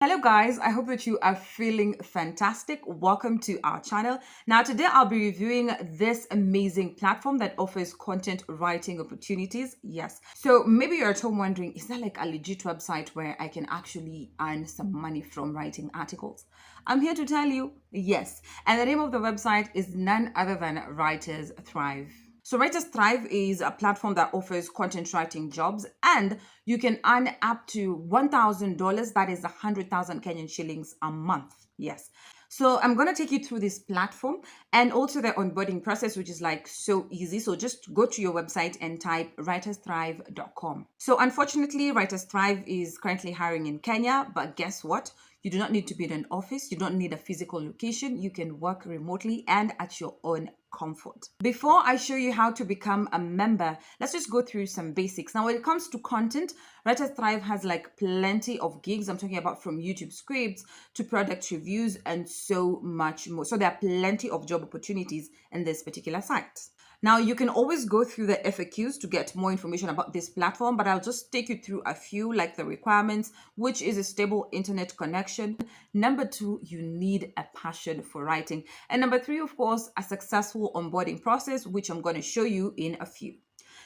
Hello guys, I hope that you are feeling fantastic. Welcome to our channel. Now today I'll be reviewing this amazing platform that offers content writing opportunities. Yes. So maybe you're at home wondering, is that like a legit website where I can actually earn some money from writing articles? I'm here to tell you yes. And the name of the website is none other than Writers Thrive. So Writers Thrive is a platform that offers content writing jobs and you can earn up to $1,000. That is 100,000 Kenyan shillings a month. Yes. So I'm going to take you through this platform and also the onboarding process, which is like so easy. So just go to your website and type writersthrive.com. So unfortunately, Writers Thrive is currently hiring in Kenya, but guess what? You do not need to be in an office. You don't need a physical location. You can work remotely and at your own comfort. Before I show you how to become a member, let's just go through some basics. Now, when it comes to content, Writers Thrive has like plenty of gigs. I'm talking about from YouTube scripts to product reviews and so much more. So there are plenty of job opportunities in this particular site. Now, you can always go through the FAQs to get more information about this platform, but I'll just take you through a few, like the requirements, which is a stable internet connection. Number two, you need a passion for writing. And number three, of course, a successful onboarding process, which I'm going to show you in a few.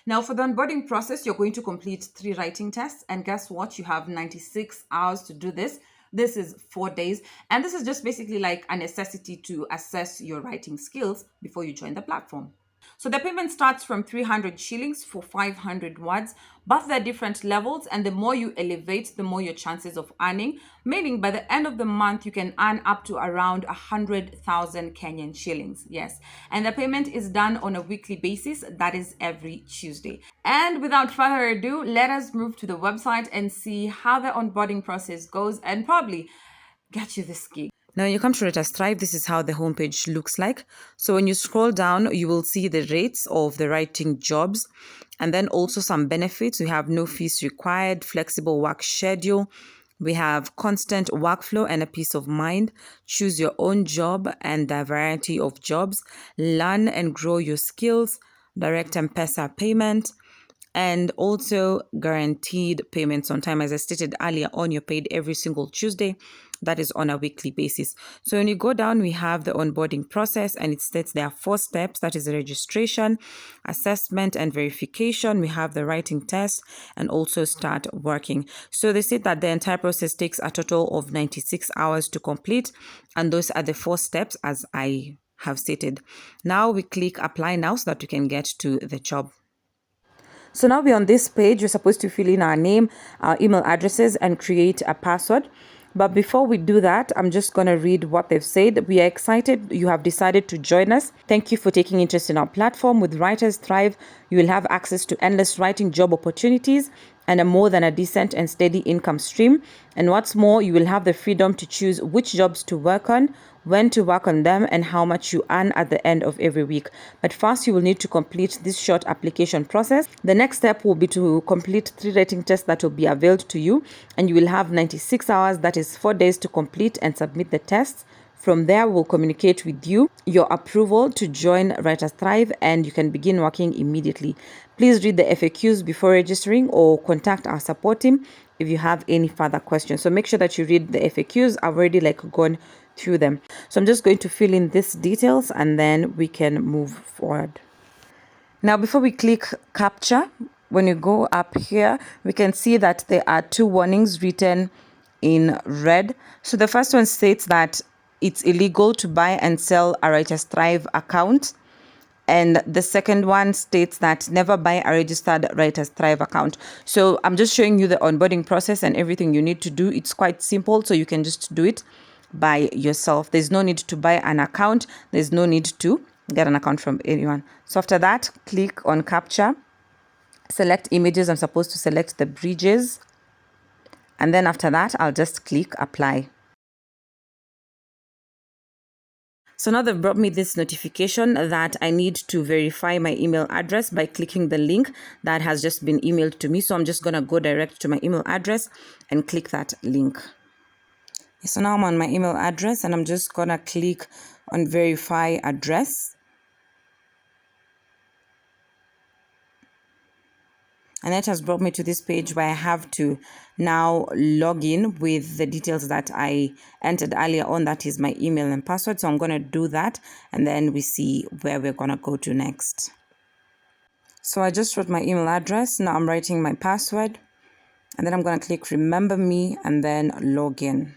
Now, for the onboarding process, you're going to complete 3 writing tests. And guess what? You have 96 hours to do this. This is 4 days. And this is just basically like a necessity to assess your writing skills before you join the platform. So the payment starts from 300 shillings for 500 words, but there are different levels, and the more you elevate, the more your chances of earning, meaning by the end of the month, you can earn up to around 100,000 Kenyan shillings. Yes. And the payment is done on a weekly basis. That is every Tuesday. And without further ado, let us move to the website and see how the onboarding process goes and probably get you this gig. Now, when you come to Writers Thrive, this is how the homepage looks like. So when you scroll down, you will see the rates of the writing jobs and then also some benefits. We have no fees required, flexible work schedule. We have constant workflow and a peace of mind. Choose your own job and a variety of jobs. Learn and grow your skills. Direct M-Pesa payment and also guaranteed payments on time. As I stated earlier on, you're paid every single Tuesday. That is on a weekly basis. So when you go down, we have the onboarding process and it states there are 4 steps. That is the registration, assessment and verification. We have the writing test and also start working. So they said that the entire process takes a total of 96 hours to complete. And those are the 4 steps as I have stated. Now we click apply now so that we can get to the job. So now we're on this page. You're supposed to fill in our name, our email addresses, and create a password. But before we do that, I'm just going to read what they've said. We are excited you have decided to join us. Thank you for taking interest in our platform. With Writers Thrive, you will have access to endless writing job opportunities and a more than a decent and steady income stream. And what's more, you will have the freedom to choose which jobs to work on, when to work on them, and how much you earn at the end of every week. But first, you will need to complete this short application process. The next step will be to complete 3 writing tests that will be availed to you, and you will have 96 hours, that is 4 days, to complete and submit the tests. From there, we'll communicate with you your approval to join Writers Thrive and you can begin working immediately. Please read the FAQs before registering or contact our support team if you have any further questions. So make sure that you read the FAQs. I've already gone through them. So I'm just going to fill in these details and then we can move forward. Now, before we click capture, when you go up here, we can see that there are 2 warnings written in red. So the first one states that it's illegal to buy and sell a Writers Thrive account. And the second one states that never buy a registered Writers Thrive account. So I'm just showing you the onboarding process and everything you need to do. It's quite simple, so you can just do it by yourself. There's no need to buy an account. There's no need to get an account from anyone. So after that, click on capture. Select images. I'm supposed to select the bridges. And then after that, I'll just click apply. So now they've brought me this notification that I need to verify my email address by clicking the link that has just been emailed to me. So I'm just going to go direct to my email address and click that link. So now I'm on my email address and I'm just going to click on verify address. And that has brought me to this page where I have to now log in with the details that I entered earlier on. That is my email and password. So I'm going to do that, and then we see where we're going to go to next. So I just wrote my email address. Now I'm writing my password, and then I'm going to click remember me and then log in.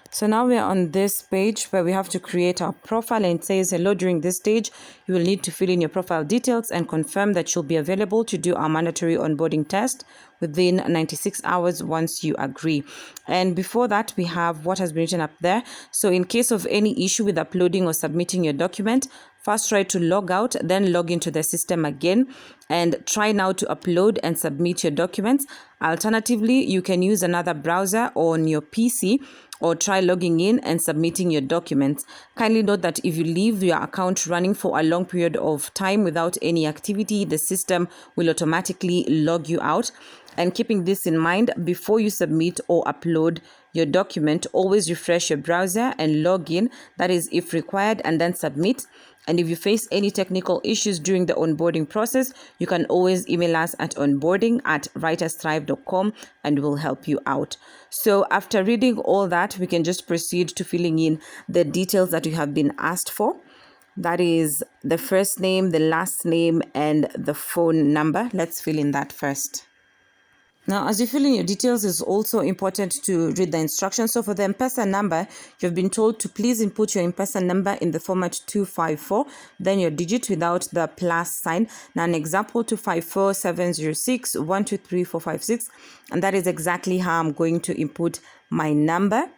So now we're on this page where we have to create our profile, and it says, hello, during this stage, you will need to fill in your profile details and confirm that you'll be available to do our mandatory onboarding test within 96 hours once you agree. And before that, we have what has been written up there. So in case of any issue with uploading or submitting your document, first try to log out, then log into the system again and try now to upload and submit your documents. Alternatively, you can use another browser on your PC or try logging in and submitting your documents. Kindly note that if you leave your account running for a long period of time without any activity, the system will automatically log you out. And keeping this in mind, before you submit or upload your document, always refresh your browser and log in, that is if required, and then submit. And if you face any technical issues during the onboarding process, you can always email us at onboarding@writersthrive.com and we'll help you out. So after reading all that, we can just proceed to filling in the details that you have been asked for. That is the first name, the last name, and the phone number. Let's fill in that first. Now, as you fill in your details, it's also important to read the instructions. So for the M-Pesa number, you've been told to please input your M-Pesa number in the format 254, then your digit without the plus sign. Now, an example, 254-706-123-456. And that is exactly how I'm going to input my number.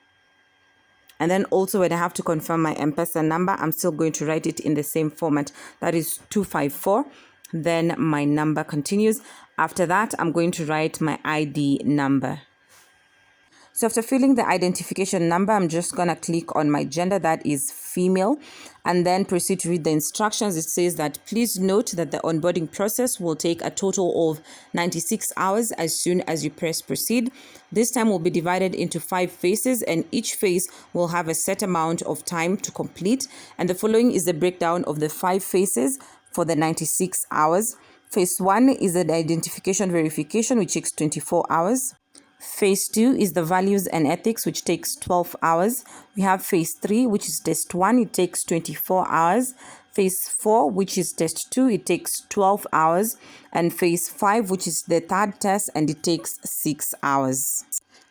And then also when I have to confirm my M-Pesa number, I'm still going to write it in the same format. That is 254. Then my number continues. After that, I'm going to write my ID number. So after filling the identification number, I'm just going to click on my gender, that is female, and then proceed to read the instructions. It says that please note that the onboarding process will take a total of 96 hours as soon as you press proceed. This time will be divided into 5 phases, and each phase will have a set amount of time to complete. And the following is the breakdown of the 5 phases for the 96 hours. Phase 1 is the identification verification, which takes 24 hours. Phase 2 is the values and ethics, which takes 12 hours. We have phase 3, which is test 1. It takes 24 hours. Phase 4, which is test 2, it takes 12 hours. And phase 5, which is the third test, and it takes 6 hours.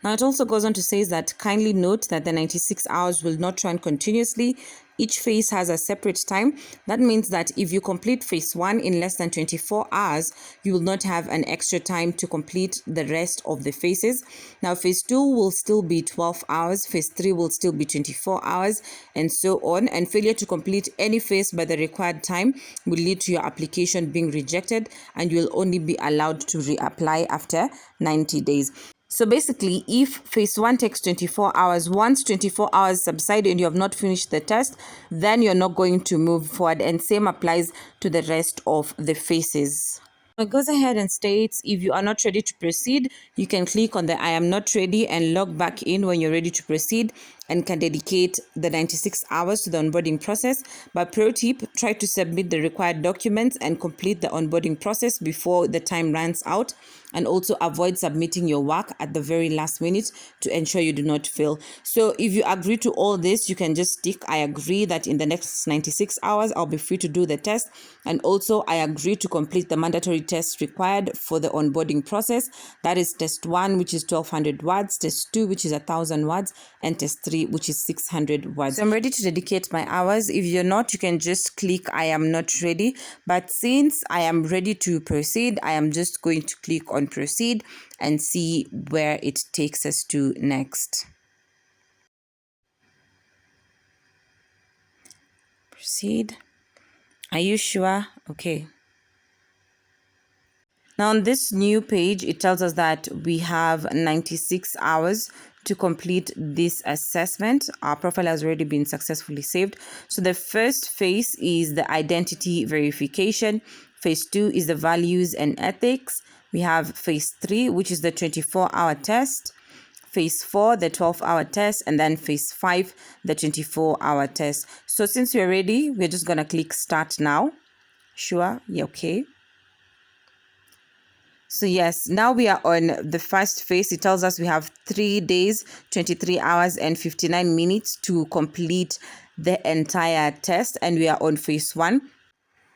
Now, it also goes on to say that kindly note that the 96 hours will not run continuously. Each phase has a separate time. That means that if you complete phase 1 in less than 24 hours, you will not have an extra time to complete the rest of the phases. Now, phase 2 will still be 12 hours. Phase 3 will still be 24 hours, and so on. And failure to complete any phase by the required time will lead to your application being rejected, and you will only be allowed to reapply after 90 days. So basically, if phase 1 takes 24 hours, once 24 hours subside and you have not finished the test, then you're not going to move forward. And same applies to the rest of the phases. It goes ahead and states, if you are not ready to proceed, you can click on the I am not ready and log back in when you're ready to proceed, and can dedicate the 96 hours to the onboarding process. But pro tip, try to submit the required documents and complete the onboarding process before the time runs out, and also avoid submitting your work at the very last minute to ensure you do not fail. So if you agree to all this, you can just tick I agree that in the next 96 hours I'll be free to do the test, and also I agree to complete the mandatory tests required for the onboarding process. That is test 1, which is 1200 words, test 2, which is 1000 words, and test 3, which is 600 words. So I'm ready to dedicate my hours. If you're not, you can just click I am not ready. But since I am ready to proceed, I am just going to click on proceed and see where it takes us to next. Proceed. Are you sure? Okay. Now on this new page, it tells us that we have 96 hours to complete this assessment. Our profile has already been successfully saved. So the first phase is the identity verification. Phase 2 is the values and ethics. We have phase 3, which is the 24-hour test. Phase 4, the 12-hour test, and then phase 5, the 24-hour test. So since we're ready, we're just going to click start now. Sure, yeah, okay. So yes, now we are on the first phase. It tells us we have 3 days, 23 hours and 59 minutes to complete the entire test, and we are on phase 1.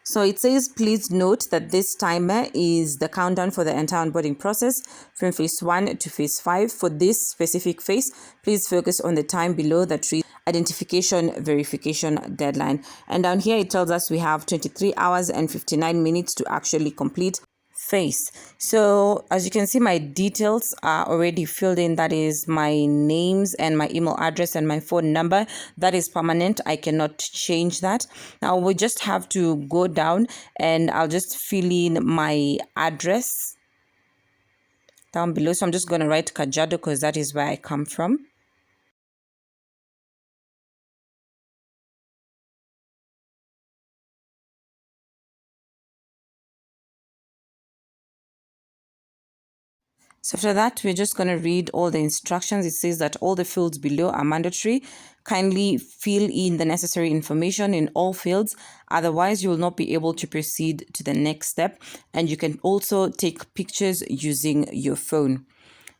So it says, please note that this timer is the countdown for the entire onboarding process from phase 1 to phase 5. For this specific phase, please focus on the time below that reads identification verification deadline. And down here, it tells us we have 23 hours and 59 minutes to actually complete phase. So as you can see, my details are already filled in. That is my names and my email address and my phone number. That is permanent. I cannot change that. Now we just have to go down and I'll just fill in my address down below. So I'm just going to write Kajiado because that is where I come from. So after that, we're just going to read all the instructions. It says that all the fields below are mandatory. Kindly fill in the necessary information in all fields. Otherwise, you will not be able to proceed to the next step. And you can also take pictures using your phone.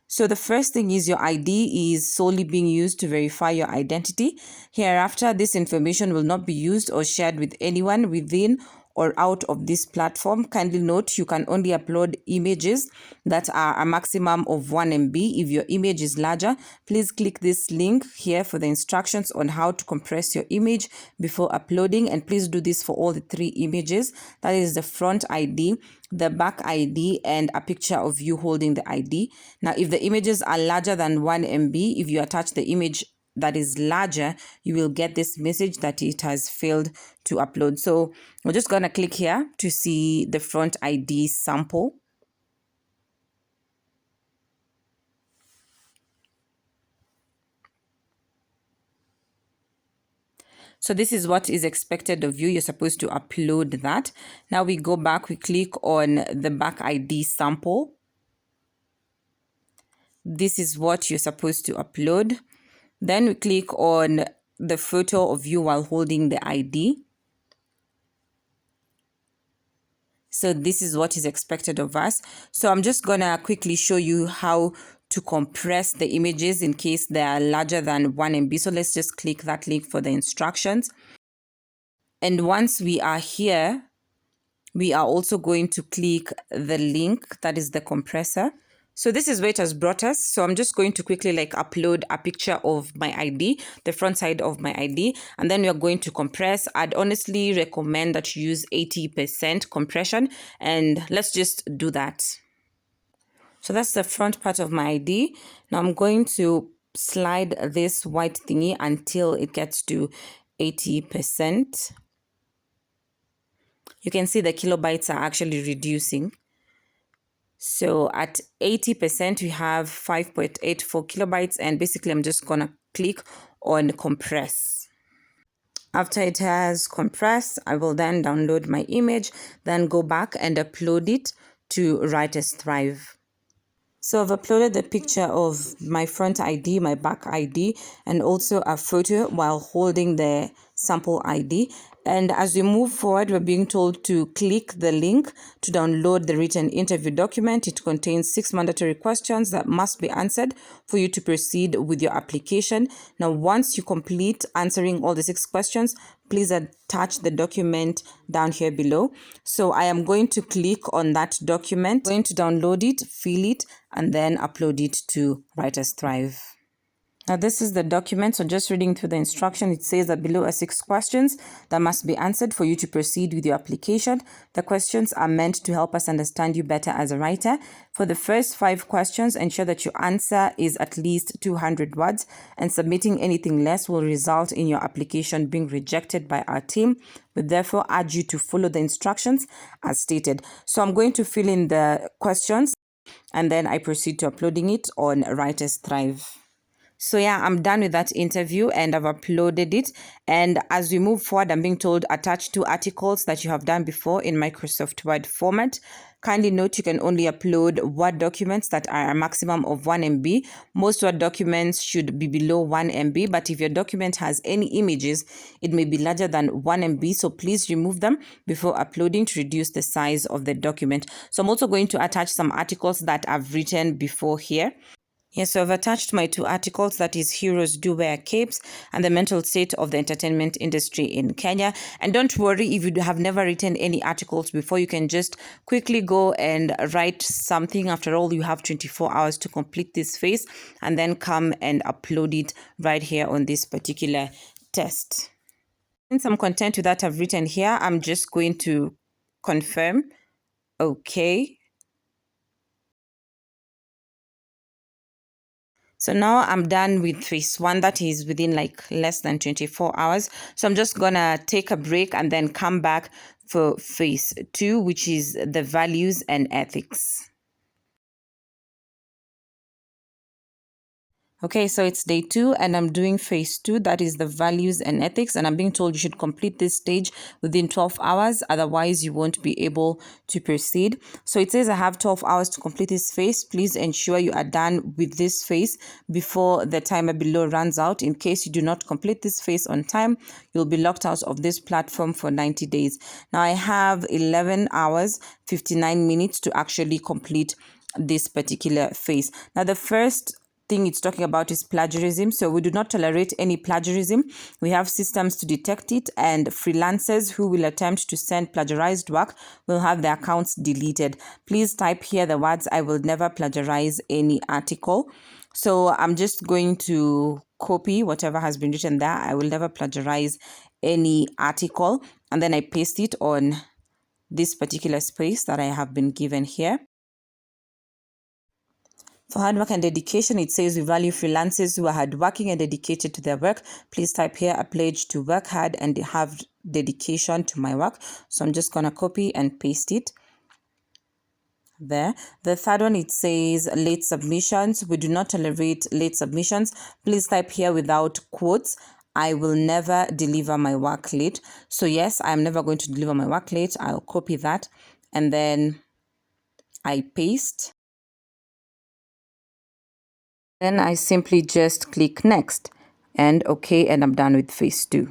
So the first thing is your ID is solely being used to verify your identity. Hereafter, this information will not be used or shared with anyone within or out of this platform. Kindly note you can only upload images that are a maximum of 1 MB. If your image is larger, please click this link here for the instructions on how to compress your image before uploading, and please do this for all the 3 images. That is the front ID, the back ID, and a picture of you holding the ID. Now, if the images are larger than 1 MB, if you attach the image that is larger, you will get this message that it has failed to upload. So we're just going to click here to see the front ID sample. So this is what is expected of you. You're supposed to upload that. Now we go back, we click on the back ID sample. This is what you're supposed to upload. Then we click on the photo of you while holding the ID. So this is what is expected of us. So I'm just going to quickly show you how to compress the images in case they are larger than 1 MB. So let's just click that link for the instructions. And once we are here, we are also going to click the link that is the compressor. So this is where it has brought us. So I'm just going to quickly upload a picture of my ID, the front side of my ID, and then we are going to compress. I'd honestly recommend that you use 80% compression, and let's just do that. So that's the front part of my ID. Now I'm going to slide this white thingy until it gets to 80%. You can see the kilobytes are actually reducing. So at 80%, we have 5.84 kilobytes, and basically I'm just gonna click on compress. After it has compressed, I will then download my image, then go back and upload it to Writers Thrive. So I've uploaded the picture of my front ID, my back ID, and also a photo while holding the sample ID. And as we move forward, we're being told to click the link to download the written interview document. It contains 6 mandatory questions that must be answered for you to proceed with your application. Now, once you complete answering all the 6 questions, please attach the document down here below. So I am going to click on that document, I'm going to download it, fill it, and then upload it to Writers Thrive. Now this is the document, so just reading through the instruction, it says that below are 6 questions that must be answered for you to proceed with your application. The questions are meant to help us understand you better as a writer. For the first 5 questions, ensure that your answer is at least 200 words, and submitting anything less will result in your application being rejected by our team. We therefore urge you to follow the instructions as stated. So I'm going to fill in the questions and then I proceed to uploading it on Writers Thrive. So yeah, I'm done with that interview and I've uploaded it. And as we move forward, I'm being told attach 2 articles that you have done before in Microsoft Word format. Kindly note you can only upload Word documents that are a maximum of 1 MB. Most Word documents should be below 1 MB, but if your document has any images, it may be larger than 1 MB. So please remove them before uploading to reduce the size of the document. So I'm also going to attach some articles that I've written before here. Yes, so I've attached my 2 articles, that is Heroes Do Wear Capes and the mental state of the entertainment industry in Kenya. And don't worry if you have never written any articles before, you can just quickly go and write something. After all, you have 24 hours to complete this phase and then come and upload it right here on this particular test. In some content that I've written here, I'm just going to confirm. Okay. So now I'm done with phase 1, that is within like less than 24 hours. So I'm just gonna take a break and then come back for phase 2, which is the values and ethics. Okay, so it's day 2 and I'm doing phase 2, that is the values and ethics. And I'm being told you should complete this stage within 12 hours. Otherwise, you won't be able to proceed. So it says I have 12 hours to complete this phase. Please ensure you are done with this phase before the timer below runs out. In case you do not complete this phase on time, you'll be locked out of this platform for 90 days. Now I have 11 hours, 59 minutes to actually complete this particular phase. Now the first thing it's talking about is plagiarism. So we do not tolerate any plagiarism. We have systems to detect it, and freelancers who will attempt to send plagiarized work will have their accounts deleted. Please type here the words "I will never plagiarize any article." So I'm just going to copy whatever has been written there. I will never plagiarize any article, and then I paste it on this particular space that I have been given here. For hard work and dedication, it says we value freelancers who are hardworking and dedicated to their work. Please type here a pledge to work hard and have dedication to my work. So I'm just going to copy and paste it there. The third one, it says late submissions. We do not tolerate late submissions. Please type here without quotes, I will never deliver my work late. So yes, I'm never going to deliver my work late. I'll copy that and then I paste. Then I simply just click next and okay, and I'm done with phase 2.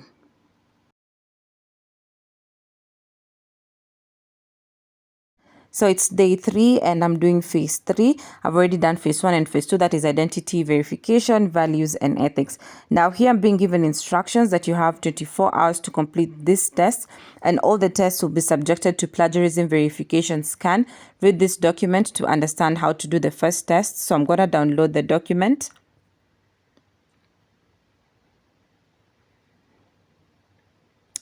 So it's day 3 and I'm doing phase 3. I've already done phase 1 and phase 2, that is identity verification, values and ethics. Now here I'm being given instructions that you have 24 hours to complete this test, and all the tests will be subjected to plagiarism verification scan. Read this document to understand how to do the first test. So I'm going to download the document.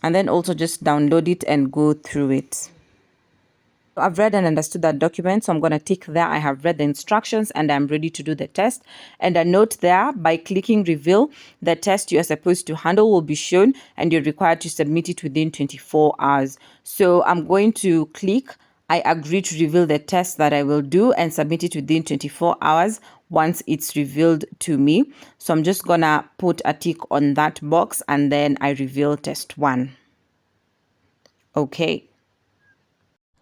And then also just download it and go through it. I've read and understood that document, so I'm going to tick there I have read the instructions and I'm ready to do the test. And a note there, by clicking reveal, the test you are supposed to handle will be shown and you're required to submit it within 24 hours. So I'm going to click I agree to reveal the test that I will do and submit it within 24 hours once it's revealed to me. So I'm just gonna put a tick on that box and then I reveal test 1. Okay.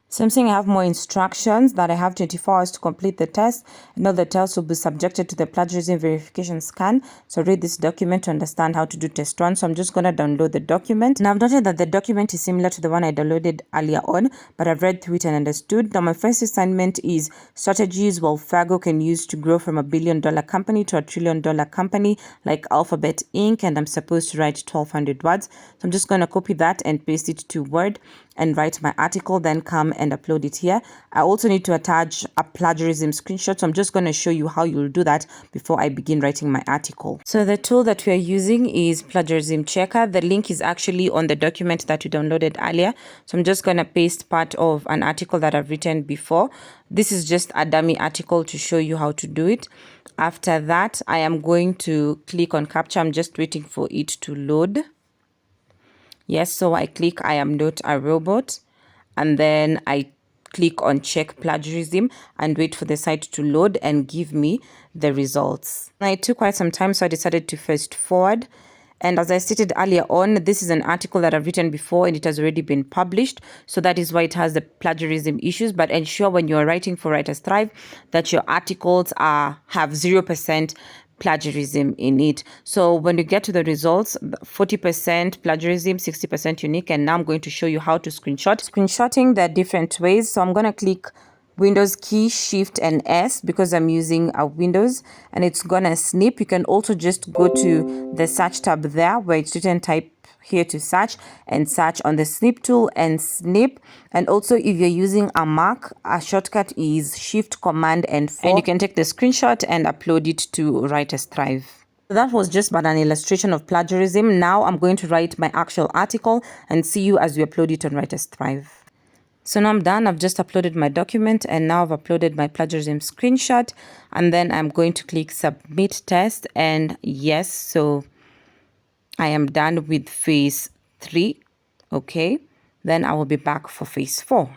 So I'm saying I have more instructions that I have 24 hours to complete the test. And all the tests will be subjected to the plagiarism verification scan. So read this document to understand how to do test 1. So I'm just going to download the document. Now I've noted that the document is similar to the one I downloaded earlier on, but I've read through it and understood. Now my first assignment is strategies Wells Fargo can use to grow from $1 billion company to $1 trillion company like Alphabet Inc. And I'm supposed to write 1,200 words. So I'm just going to copy that and paste it to Word and write my article, then come and upload it here. I also need to attach a plagiarism screenshot, so I'm just going to show you how you'll do that before I begin writing my article. So the tool that we are using is Plagiarism Checker. The link is actually on the document that we downloaded earlier. So I'm just going to paste part of an article that I've written before. This is just a dummy article to show you how to do it. After that, I am going to click on capture. I'm just waiting for it to load. Yes, so I click I am not a robot and then I click on check plagiarism and wait for the site to load and give me the results. Now, it took quite some time, so I decided to fast forward. And as I stated earlier on, this is an article that I've written before and it has already been published. So that is why it has the plagiarism issues. But ensure when you're writing for Writers Thrive that your articles have 0% plagiarism in it. So when you get to the results, 40% plagiarism, 60% unique. And now I'm going to show you how to screenshot. Screenshotting, there are different ways. So I'm going to click Windows key, Shift and S because I'm using a Windows, and it's gonna snip. You can also just go to the search tab there where it's written type here to search and search on the snip tool and snip. And also if you're using a Mac, a shortcut is Shift Command and 4, and you can take the screenshot and upload it to Writers Thrive. So that was just but an illustration of plagiarism. Now I'm going to write my actual article and see you as we upload it on Writers Thrive. So now I'm done. I've just uploaded my document and now I've uploaded my plagiarism screenshot, and then I'm going to click submit test, and yes, so I am done with phase 3. Okay, then I will be back for phase 4.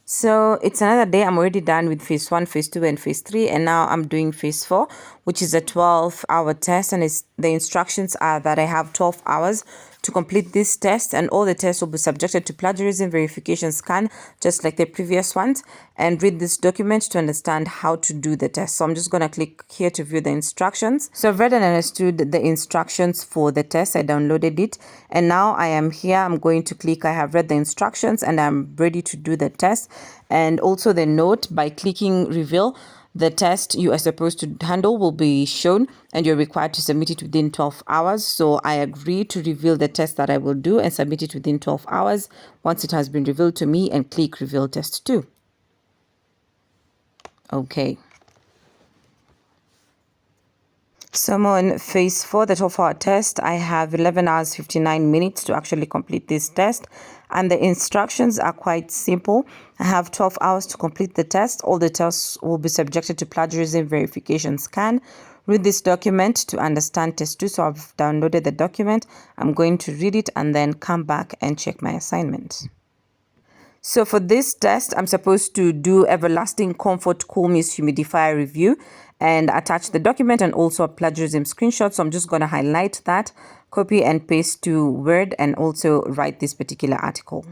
So it's another day. I'm already done with phase 1, phase 2, and phase 3. And now I'm doing phase 4, which is a 12-hour test. And the instructions are that I have 12 hours to complete this test. And all the tests will be subjected to plagiarism verification scan, just like the previous ones. And read this document to understand how to do the test. So I'm just going to click here to view the instructions. So I've read and understood the instructions for the test. I downloaded it. And now I am here. I'm going to click I have read the instructions and I'm ready to do the test. And also the note, by clicking reveal, the test you are supposed to handle will be shown and you're required to submit it within 12 hours. So I agree to reveal the test that I will do and submit it within 12 hours once it has been revealed to me, and click reveal test 2. Okay. So I'm on phase 4, the 12-hour test. I have 11 hours 59 minutes to actually complete this test, and the instructions are quite simple. I have 12 hours to complete the test. All the tests will be subjected to plagiarism verification scan. Read this document to understand test 2. So I've downloaded the document. I'm going to read it and then come back and check my assignment. So for this test, I'm supposed to do everlasting comfort cool mist humidifier review and attach the document and also a plagiarism screenshot. So I'm just going to highlight that, copy and paste to Word, and also write this particular article.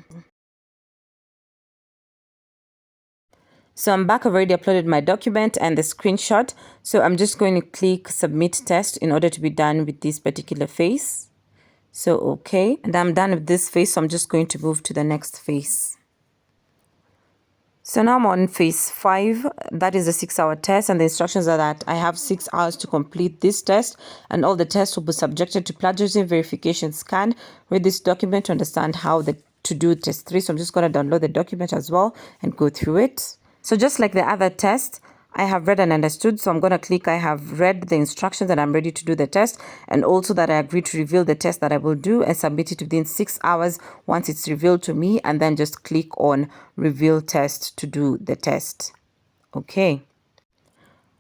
So I'm back. I've already uploaded my document and the screenshot. So I'm just going to click submit test in order to be done with this particular phase. So okay, and I'm done with this phase. So I'm just going to move to the next phase. So now I'm on phase 5. That is a 6-hour test, and the instructions are that I have 6 hours to complete this test, and all the tests will be subjected to plagiarism verification scan. Read this document to understand how to do test 3. So I'm just going to download the document as well and go through it. So just like the other test, I have read and understood. So I'm going to click I have read the instructions and I'm ready to do the test, and also that I agree to reveal the test that I will do and submit it within 6 hours once it's revealed to me, and then just click on reveal test to do the test. Okay.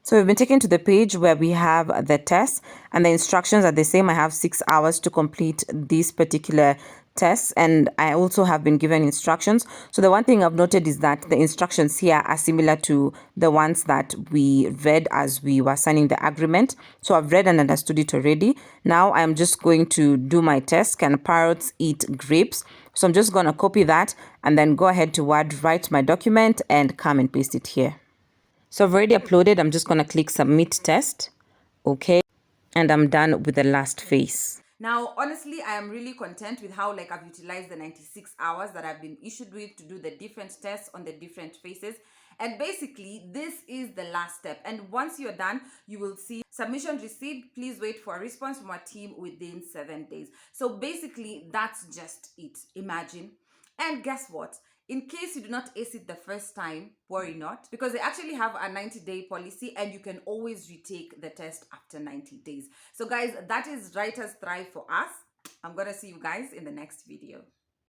So we've been taken to the page where we have the test, and the instructions are the same. I have 6 hours to complete this particular test, and I also have been given instructions. So the one thing I've noted is that the instructions here are similar to the ones that we read as we were signing the agreement. So I've read and understood it already. Now I'm just going to do my test. Can parrots eat grapes? So I'm just going to copy that and then go ahead to Word, write my document and come and paste it here. So I've already uploaded. I'm just going to click submit test. Okay. And I'm done with the last phase. Now, honestly, I am really content with how I've utilized the 96 hours that I've been issued with to do the different tests on the different phases. And basically, this is the last step. And once you're done, you will see submission received. Please wait for a response from our team within 7 days. So basically, that's just it. Imagine. And guess what? In case you do not ace it the first time, worry not, because they actually have a 90-day policy and you can always retake the test after 90 days. So guys, that is Writers Thrive for us. I'm going to see you guys in the next video.